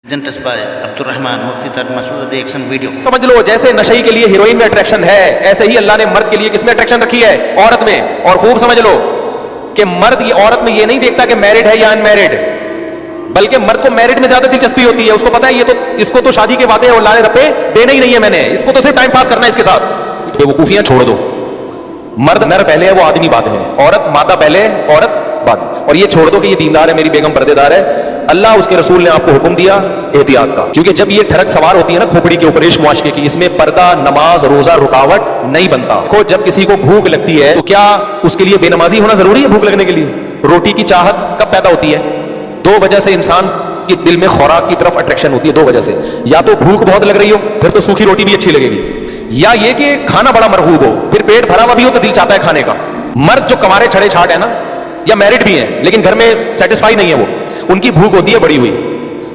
Presented by Abdurrahman Mufti Tar Masood reaction video. समझ लो जैसे नशे के लिए हीरोइन में अट्रैक्शन है, ऐसे ही अल्लाह ने मर्द के लिए किसमें अट्रैक्शन रखी है? औरत में। और खूब समझ लो कि मर्द ये औरत में ये नहीं देखता कि मैरिड है या अनमैरिड, बल्कि मर्द को मैरिड में ज्यादा दिलचस्पी होती है। उसको पता है ये तो इसको तो शादी के वादे और लाले रप्पे देने ही नहीं है मैंने, इसको तो सिर्फ टाइम पास करना है इसके साथ। बेवकूफियां छोड़ दो, मर्द नर पहले है वो आदमी बाद में, औरत मादा पहले औरत बाद। और ये छोड़ दो कि ये दीनदार है मेरी बेगम पर्देदार है, अल्लाह उसके रसूल ने आपको हुक्म दिया एहतियात का, क्योंकि जब ये ठरक सवार होती है ना खोपड़ी के ऊपर इश्क मुआशके की, इसमें पर्दा नमाज रोजा रुकावट नहीं बनता। देखो जब किसी को भूख लगती है तो क्या उसके लिए बेनमाजी होना जरूरी है? भूख लगने के लिए रोटी की चाहत कब पैदा होती है? दो वजह से इंसान के दिल में खुराक की तरफ अट्रैक्शन होती है, दो वजह से। या तो भूख बहुत लग रही हो, फिर तो सूखी रोटी भी अच्छी लगेगी, या ये कि खाना बड़ा मरगूब हो, फिर पेट भरा हुआ भी हो तो दिल चाहता है खाने का। मर्द जो कमारे छड़े छाट है ना, या मैरिड भी हैं लेकिन घर में सेटिस्फाई नहीं है वो, उनकी भूख होती है बड़ी हुई।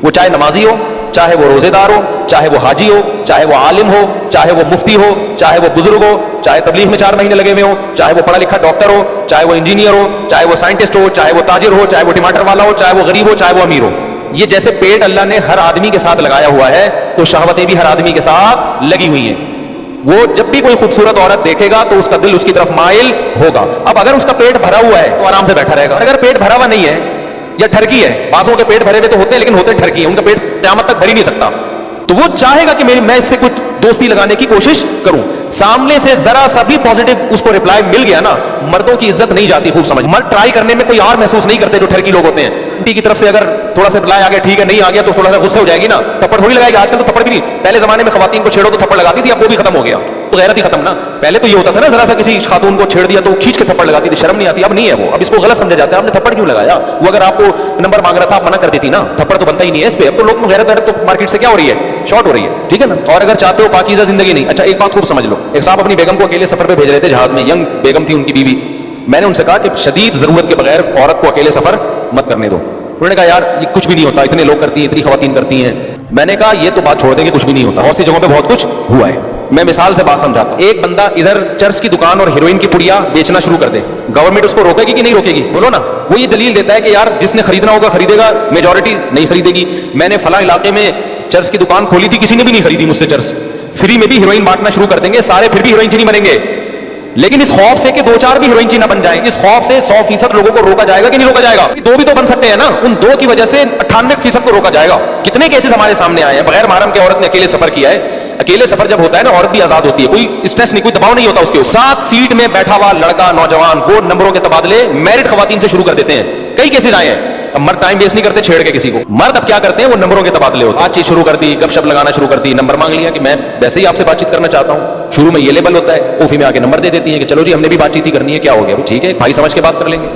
वो चाहे नमाजी हो, चाहे वो रोजेदार हो, चाहे वो हाजी हो, चाहे वो आलिम हो, चाहे वो मुफ्ती हो, चाहे वो बुजुर्ग हो, चाहे तबलीग में 4 महीने लगे हुए हो, चाहे वो पढ़ा लिखा डॉक्टर हो, चाहे वो इंजीनियर हो, चाहे वो साइंटिस्ट हो, चाहे वो ताजिर हो, चाहे वो टमाटर वाला हो, चाहे वो गरीब हो, चाहे वो अमीर हो। ये जैसे पेट अल्लाह ने हर आदमी के साथ लगाया हुआ है, तो शहवतें भी हर आदमी के साथ लगी हुई हैं। वो जब भी कोई खूबसूरत औरत देखेगा तो उसका दिल उसकी तरफ माइल होगा। अब अगर उसका पेट भरा हुआ है तो आराम से बैठा रहेगा, अगर पेट भरा हुआ नहीं है या ठरकी है, बांसों के पेट भरे हुए तो होते हैं लेकिन होते ठरकी है, उनका पेट क़यामत तक भर ही नहीं सकता, तो वो चाहेगा कि मैं इससे कुछ दोस्ती लगाने की कोशिश करूं। सामने से जरा सा भी पॉजिटिव उसको रिप्लाई मिल गया ना, मर्दों की इज्जत नहीं जाती। खूब समझ, मर्द ट्राई करने में कोई और महसूस नहीं करते जो ठरकी लोग होते हैं। आंटी की तरफ से अगर थोड़ा सा रिप्लाई आ गया ठीक है, नहीं आ गया तो थोड़ा सा गुस्से हो जाएगी ना, थप्पड़ थोड़ी लगाएगी। आजकल तो थप्पड़ भी नहीं, पहले जमाने में खवातीन को छेड़ो तो थप्पड़ लगाती थी, अब वो भी खत्म हो गया, तो गैरत ही खत्म ना। पहले तो ये होता था ना, जरा सा किसी खातून को छेड़ दिया तो खींच के थप्पड़ लगाती थी, शर्म नहीं आती। अब नहीं है वो, अब इसको गलत समझा जाता है, आपने थप्पड़ क्यों लगाया? वो अगर आपको नंबर मांग रहा था आप मना कर देती ना, थप्पड़ तो बनता ही नहीं है इस पे। अब तो लोग गैरत तो मार्केट से क्या हो रही है, शॉर्ट हो रही है, ठीक है ना। और अगर चाहते हो पाकीज़ा जिंदगी नहीं, अच्छा एक बात खूब समझ लो, एक साहब अपनी बेगम को अकेले सफर पे भेज रहे थे जहाज में, यंग बेगम थी उनकी बीवी। मैंने उनसे कहा कि शदीद जरूरत के बगैर औरत को अकेले सफर मत करने दो। उन्होंने कहा यार ये कुछ भी नहीं होता, इतने लोग करती हैं, इतनी खवातीन करती हैं। मैंने कहा ये तो बात छोड़ देंगे, कुछ भी नहीं होता, बहुत सी जगहों पे बहुत कुछ हुआ है। मैं मिसाल से बात समझाता हूं। एक बंदा इधर चर्च की दुकान और हीरोइन की पुड़िया बेचना शुरू कर दे, गवर्नमेंट उसको रोकेगी कि नहीं रोकेगी? बोलो ना। वो ये दलील देता है कि यार जिसने खरीदना होगा खरीदेगा, मेजॉरिटी नहीं खरीदेगी। मैंने फला इलाके में चर्च की दुकान खोली थी, किसी ने भी नहीं खरीदी मुझसे चर्च, फ्री में भी हीरोइन बांटना शुरू कर देंगे सारे, फिर भी हीरोइन चीनी बनेंगे। लेकिन इस खौफ से कि 2-4 भी हीरोइन चीना बन जाए, इस खौफ से 100% लोगों को रोका जाएगा कि नहीं रोका जाएगा? 2 भी तो बन सकते हैं ना, उन 2 की वजह से 98% को रोका जाएगा। कितने केसेस हमारे सामने आए हैं, बगैर महरम के औरत ने अकेले सफर किया है। अकेले सफर जब होता है ना, औरत भी आजाद होती है, कोई स्ट्रेस नहीं, कोई दबाव नहीं होता उसके ऊपर। 7 सीट में बैठा हुआ लड़का नौजवान, वो नंबरों के तबादले मैरिड खवातीन से शुरू कर देते हैं। कई केसेस आए हैं। अब मर्द टाइम वेस्ट नहीं करते छेड़ के किसी को, मर्द अब क्या करते हैं, वो नंबरों के तबादले होते हैं। बातचीत शुरू कर दी, गपशप लगाना शुरू कर दी, नंबर मांग लिया कि मैं वैसे ही आपसे बातचीत करना चाहता हूं। शुरू में ये लेवल होता है, खूफी में आके नंबर दे देती है कि चलो जी हमने भी बातचीत ही करनी है, क्या हो गया ठीक है, भाई समझ के बात कर लेंगे।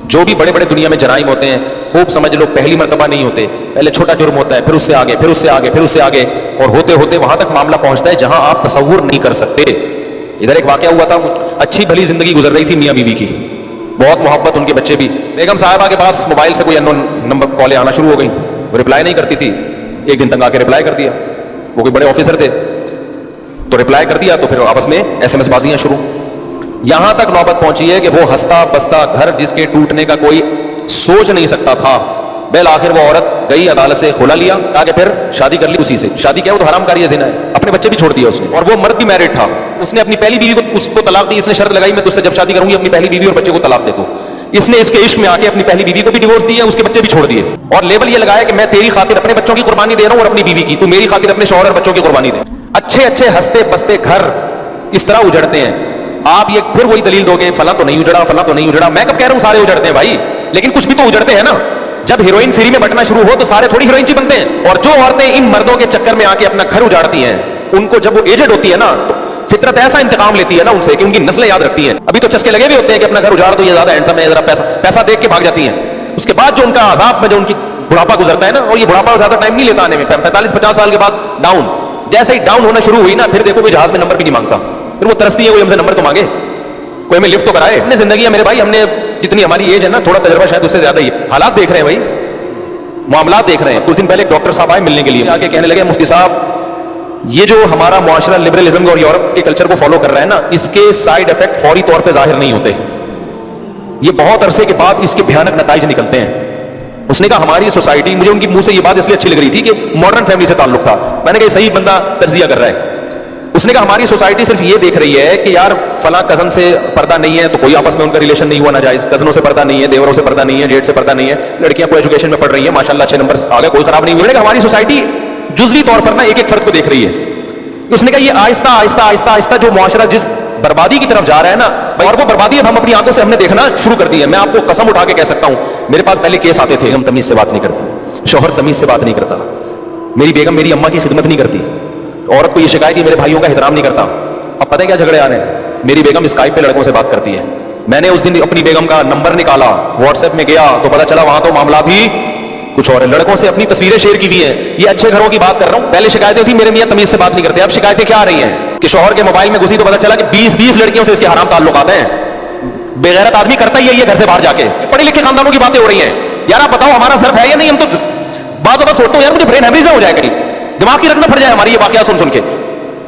जो भी बड़े बड़े दुनिया में जराइम होते हैं, खूब समझ लो पहली मर्तबा नहीं होते, पहले छोटा जुर्म होता है, फिर उससे आगे, फिर उससे आगे, फिर उससे आगे, और होते होते वहां तक मामला पहुंचता है जहां आप तसव्वुर नहीं कर सकते। इधर एक वाकया हुआ था, अच्छी भली जिंदगी गुजर रही थी मियां बीवी की, बहुत मोहब्बत, उनके बच्चे भी। बेगम साहिबा के पास मोबाइल से कोई अननोन नंबर कॉलें आना शुरू हो गई, वो रिप्लाई नहीं करती थी। एक दिन तंग आके रिप्लाई कर दिया, वो कोई बड़े ऑफिसर थे तो रिप्लाई कर दिया, तो फिर आपस में SMS बाजियां शुरू। यहां तक नौबत पहुंची है कि वो हंसता बसता घर जिसके टूटने का कोई सोच नहीं सकता था, बेल आखिर वो औरत गई अदालत से खुला लिया, आगे फिर शादी कर ली उसी से। शादी क्या, वो तो हरामकारी है, ज़िना है। अपने बच्चे भी छोड़ दिए उसने, और वो मर्द भी मैरिड था। उसने अपनी पहली बीवी को उसको तलाक दी, इसने शर्त लगाई मैं तुझसे जब शादी करूंगी अपनी पहली बीवी और बच्चे को तलाक दे दूं। इसने इसके इश्क में आके अपनी पहली बीवी को भी डिवोर्स दिया, उसके बच्चे भी छोड़ दिए, और लेबल ये लगाया कि मैं तेरी खातिर अपने बच्चों की कुर्बानी दे रहा हूं और अपनी बीवी की, तू मेरी खातिर अपने शौहर और बच्चों की कुर्बानी दे। अच्छे अच्छे हंसते बसते घर इस तरह उजड़ते हैं। आप ये फिर वही दलील दोगे फला तो नहीं उजड़ा, फला तो नहीं उजड़ा। मैं कब कह रहा हूं सारे उजड़ते हैं भाई, लेकिन कुछ भी तो उजड़ते हैं ना। जब हीरोइन फ्री में बटना शुरू हो तो सारे थोड़ी हीरोइन बनते हैं। और जो औरतें इन मर्दों के चक्कर में आके अपना घर उजाड़ती हैं, उनको जब वो एजेड होती है ना, तो फितरत ऐसा इंतकाम लेती है ना उनसे कि उनकी नस्लें याद रखती हैं। अभी तो चस्के लगे भी होते हैं कि अपना घर उजाड़ दो, ये ज्यादा हैंडसम है, जरा पैसा देख के भाग जाती हैं। उसके बाद जो उनका अजाब में जो उनकी बुढ़ापा गुजरता है ना, और ये बुढ़ापा ज्यादा टाइम नहीं लेता आने में, 45-50 साल के बाद डाउन, जैसे ही डाउन होना शुरू हुई ना, फिर देखो कोई जहाज में नंबर भी नहीं मांगता, फिर वो तरसती है कोई हमसे नंबर तो मांगे, कोई हमें लिफ्ट तो कराए। हमने जिंदगी है मेरे भाई, हमने जितनी हमारी एज है ना, थोड़ा तजर्बा शायद उससे ज्यादा ही है। हालात देख रहे हैं भाई, मामला देख रहे हैं। कुछ दिन पहले एक डॉक्टर साहब आए मिलने के लिए, आके कहने लगे मुफ्ती साहब ये जो हमारा मुआशरा लिबरलिज्म और यूरोप के कल्चर को फॉलो कर रहा है ना, इसके साइड इफेक्ट फौरी तौर पे जाहिर नहीं होते, ये बहुत अरसे के बाद इसके भयानक नताइज निकलते हैं। اس نے کہا ہماری سوسائٹی, مجھے ان کی منہ سے یہ بات اس لیے اچھی لگ رہی تھی کہ ماڈرن فیملی سے تعلق تھا, میں نے کہا صحیح بندہ تجزیہ کر رہا ہے. اس نے کہا ہماری سوسائٹی صرف یہ دیکھ رہی ہے کہ یار فلاں کزن سے پردہ نہیں ہے تو کوئی آپس میں ان کا ریلیشن نہیں ہوا ناجائز, کزنوں سے پردہ نہیں ہے, دیوروں سے پردہ نہیں ہے, جیٹ سے پردہ نہیں ہے, لڑکیاں کوئی ایجوکیشن میں پڑھ رہی ہیں ماشاءاللہ اچھے نمبر آ گئے, کوئی خراب نہیں ہوئی. ہماری سوسائٹی جزوی طور پر نا ایک ایک فرد کو دیکھ رہی ہے. اس نے کہا یہ آہستہ آہستہ آہستہ آہستہ جو معاشرہ جس بربادی کی طرف جا رہا ہے نا, اور وہ بربادی اب ہم اپنی آنکھوں سے ہم نے دیکھنا شروع کر دی ہے. میں آپ کو قسم اٹھا کے کہہ سکتا ہوں, میرے پاس پہلے کیس آتے تھے, ہم تمیز سے بات نہیں کرتے, شوہر تمیز سے بات نہیں کرتا, میری بیگم میری اماں کی خدمت نہیں کرتی, عورت کو یہ شکایت ہے میرے بھائیوں کا احترام نہیں کرتا. اب پتہ ہے کیا جھگڑے آ رہے ہیں, میری بیگم اسکائپ پہ لڑکوں سے بات کرتی ہے. میں نے اس دن اپنی بیگم کا نمبر نکالا, واٹس ایپ میں گیا تو پتا چلا وہاں تو معاملات ہی کچھ اور ہے. لڑکوں سے اپنی تصویریں شیئر کی ہوئی ہیں. یہ اچھے گھروں کی بات کر رہا ہوں. پہلے شکایتیں تھی میرے میاں تمیز سے بات نہیں کرتے, اب شکایتیں کیا آ رہی ہیں کہ شوہر کے موبائل میں گھسی تو پتا چلا کہ 20 لڑکیوں سے اس کے حرام تعلقات ہیں. بغیرت آدمی کرتا ہی ہے یہ گھر سے باہر جا کے. پڑھے لکھے خاندانوں کی باتیں ہو رہی ہیں. یار آپ بتاؤ ہمارا ظرف ہے یا نہیں؟ ہم تو بعض اوقات سوچتا ہوں یار مجھے برین ہیمریج نہ ہو جائے کہیں, دماغ کی رکھ نہ پھٹ جائے ہماری یہ واقعات سن کے.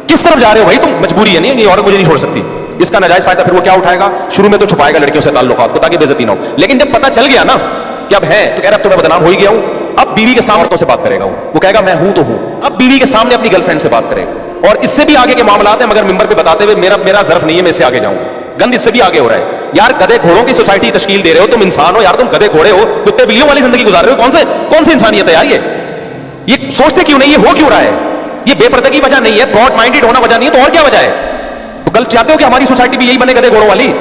کس طرف جا رہے ہو بھائی تم؟ مجبوری ہے, نہیں یہ عورت مجھے نہیں چھوڑ سکتی. اس کا ناجائز فائدہ پھر وہ کیا اٹھائے گا؟ شروع میں تو چھپائے گا لڑکیوں سے تعلقات کو تاکہ بے عزتی نہ ہو, لیکن جب پتہ چل گیا نا کہ اب ہے تو کہہ رہا اب تو میں بدنام ہو ہی گیا ہوں. اب بیوی کے سامنے سے بات کرے گا, وہ کہے گا میں ہوں تو ہوں. اب بیوی کے سامنے اپنی گرل فرینڈ سے بات کرے گا, اور اس سے بھی آگے کے معاملات ہیں مگر ممبر پہ بتاتے ہوئے میرا ظرف نہیں ہے میں اس سے آگے جاؤں. گند اس سے بھی آگے ہو رہا ہے. یار گدے گھوڑوں کی سوسائٹی تشکیل دے رہے ہو, تم انسان ہو یار, تم گدے گھوڑے ہو, کتے بلیوں والی زندگی گزار رہے ہو. کون سی انسانیت ہے یار؟ یہ سوچتے کیوں نہیں, یہ ہو کیوں رہا ہے؟ یہ بے پردگی کی وجہ نہیں ہے, براڈ مائنڈیڈ ہونا وجہ نہیں ہے, تو اور کیا وجہ ہے؟ تو کل چاہتے ہو کہ ہماری سوسائٹی بھی یہی بنے گدے گھوڑوں والی؟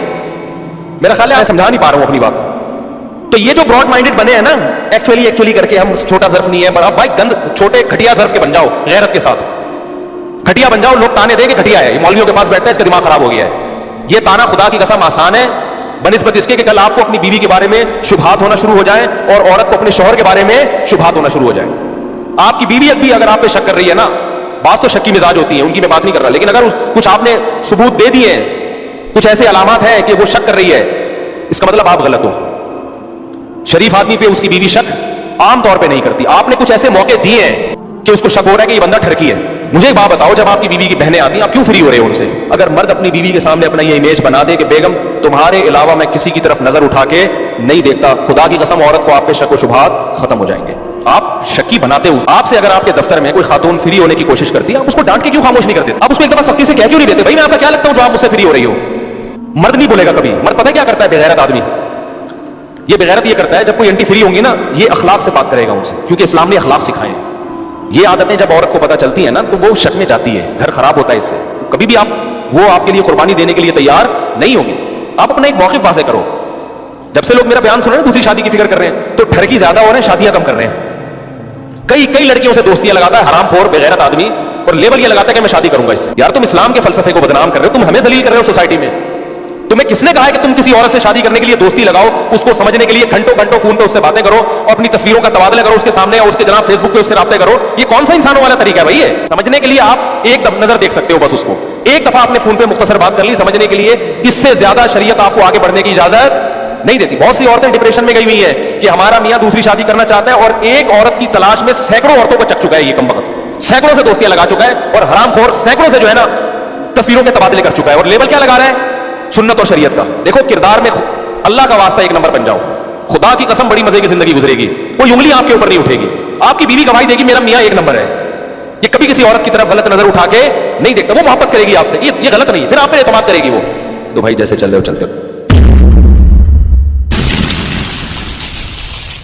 میرا خیال ہے میں سمجھا نہیں پا رہا ہوں اپنی بات. تو یہ جو براڈ مائنڈیڈ بنے ہیں نا, ایکچولی کر کے ہم چھوٹا ظرف نہیں ہے بڑا بھائی, گند چھوٹے گھٹیا ظرف کے بن جاؤ, غیرت کے ساتھ گھٹیا بن جاؤ. لوگ تانے دیں کہ گھٹیا ہے, یہ مولویوں کے پاس بیٹھتا ہے اس کا دماغ خراب ہو گیا ہے. یہ تانا خدا کی قسم آسان ہے بنسبت اس کے کہ کل آپ کو اپنی بیوی کے بارے میں شبہات ہونا شروع ہو جائیں, اور عورت کو اپنے شوہر کے بارے میں شبہات ہونا شروع ہو جائیں. آپ کی بیوی بھی اگر آپ پہ شک کر رہی ہے نا, بعض تو شکی مزاج ہوتی ہیں, ان کی میں بات نہیں کر رہا, لیکن اگر کچھ آپ نے ثبوت دے دیے ہیں, کچھ ایسے علامات ہیں کہ وہ شک کر رہی ہے, اس کا مطلب آپ غلط ہو. شریف آدمی پہ اس کی بیوی شک عام طور پہ نہیں کرتی. آپ نے کچھ ایسے موقع دیے ہیں کہ اس کو شک ہو رہا ہے کہ یہ بندہ ٹھرکی ہے. مجھے ایک بات بتاؤ, جب آپ کی بیوی کی بہنیں آتی ہیں آپ کیوں فری ہو رہے ہو ان سے؟ اگر مرد اپنی بیوی کے سامنے اپنا یہ امیج بنا دے کہ بیگم تمہارے علاوہ میں کسی کی طرف نظر اٹھا کے نہیں دیکھتا, خدا کی قسم عورت کو آپ کے شک و شبہات ختم ہو جائیں گے. آپ شکی بناتے ہو. آپ سے اگر آپ کے دفتر میں کوئی خاتون فری ہونے کی کوشش کرتی ہے, آپ اس کو ڈانٹ کے کیوں خاموش نہیں کرتے؟ آپ اس کو ایک دفعہ سختی سے کہہ کیوں نہیں دیتے بھائی میں آپ کا کیا لگتا ہوں جو آپ مجھ سے فری ہو رہی ہو؟ مرد نہیں بولے گا کبھی. مرد پتہ کیا کرتا ہے؟ بغیرت آدمی یہ بغیرت یہ کرتا ہے, جب کوئی انٹی فری ہوں گی نا, یہ اخلاق سے بات کرے گا ان سے, کیونکہ اسلام نے اخلاق سکھائے ہیں. یہ عادتیں جب عورت کو پتہ چلتی ہیں نا تو وہ شک میں جاتی ہے, گھر خراب ہوتا ہے اس سے. کبھی بھی وہ آپ کے لیے قربانی دینے کے لیے تیار نہیں ہوگی. آپ اپنا ایک موقف واضح کرو. جب سے لوگ میرا بیان سن رہے ہیں دوسری شادی کی فکر کر رہے ہیں, تو ٹھرکی زیادہ ہو رہے ہیں, شادیاں کم کر رہے ہیں. کئی لڑکیوں سے دوستیاں لگاتا ہے حرام خور بغیرت آدمی, اور لیبل یہ لگاتا ہے کہ میں شادی کروں گا اس سے. یار تم اسلام کے فلسفے کو بدنام کر رہے ہو, تم ہمیں ذلیل کر رہے ہو سوسائٹی میں. تمہیں کس نے کہا ہے کہ تم کسی عورت سے شادی کرنے کے لیے دوستی لگاؤ, اس کو سمجھنے کے لیے گھنٹوں فون پہ اس سے باتیں کرو, اور اپنی تصویروں کا تبادلہ کرو اس کے سامنے, اور اس کے جناب فیس بک پہ اس سے رابطے کرو؟ یہ کون سا انسانوں والا طریقہ ہے بھائی؟ یہ سمجھنے کے لیے آپ ایک نظر دیکھ سکتے ہو بس اس کو. ایک دفعہ آپ نے فون پہ مختصر بات کر لی, سمجھنے کے لیے اس سے زیادہ شریعت آپ کو آگے بڑھنے کی اجازت نہیں دیتی. بہت سی عورتیں ڈپریشن میں گئی ہوئی ہیں کہ ہمارا میاں دوسری شادی کرنا چاہتا ہے, اور ایک عورت کی تلاش میں سینکڑوں عورتوں کو چک چکا ہے. یہ کمبخت سینکڑوں سے دوستیاں لگا چکا ہے, اور حرام خور سینکڑوں سے جو ہے نا تصویروں کے تبادلے کر چکا ہے. اور لیبل کیا لگا رہا ہے؟ سنت اور شریعت کا. دیکھو کردار میں اللہ کا واسطہ ایک نمبر بن جاؤ, خدا کی قسم بڑی مزے کی زندگی گزرے گی, کوئی انگلی آپ کے اوپر نہیں اٹھے گی. آپ کی بیوی گواہی دے گی میرا میاں ایک نمبر ہے, یہ کبھی کسی عورت کی طرف غلط نظر اٹھا کے نہیں دیکھتا. وہ محبت کرے گی آپ سے, یہ غلط نہیں, پھر آپ پہ اعتماد کرے گی وہ. تو بھائی جیسے چل رہے ہو چلتے ہو.